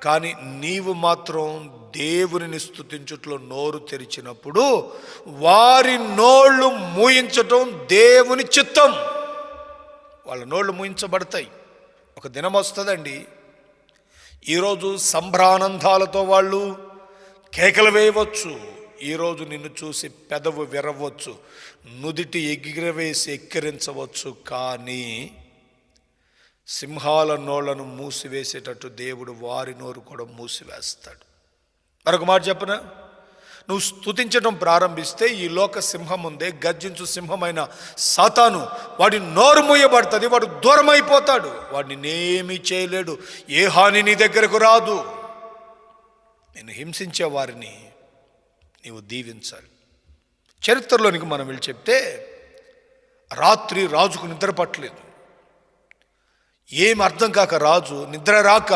కానీ నీవు మాత్రం దేవునిని స్తుతించుట్లో నోరు తెరిచినప్పుడు వారి నోళ్ళు మూయించటం దేవుని చిత్తం. వాళ్ళ నోళ్ళు మూయించబడతాయి. ఒక దినం వస్తుందండి, ఈరోజు సంభ్రానందాలతో వాళ్ళు కేకలు వేయవచ్చు, ఈరోజు నిన్ను చూసి పెదవు విరవచ్చు, నుదిటి ఎగిరవేసి ఎక్కిరించవచ్చు. కానీ సింహాల నోళ్లను మూసివేసేటట్టు దేవుడు వారి నోరు కూడా మూసివేస్తాడు. మరొక మాట చెప్పనా, నువ్వు స్తుతించడం ప్రారంభిస్తే ఈ లోక సింహం ఉందే, గర్జించు సింహమైన సాతాను, వాడి నోరు మూయబడుతుంది, వాడు దూరం అయిపోతాడు, వాడిని నేమీ చేయలేడు, ఏ హాని నీ దగ్గరకు రాదు. నేను హింసించే వారిని నీవు దీవించాలి. చరిత్రలోనికి మనం వెళ్ళి చెప్తే, రాత్రి రాజుకు నిద్ర పట్టలేదు. ఏం అర్థం కాక రాజు నిద్ర రాక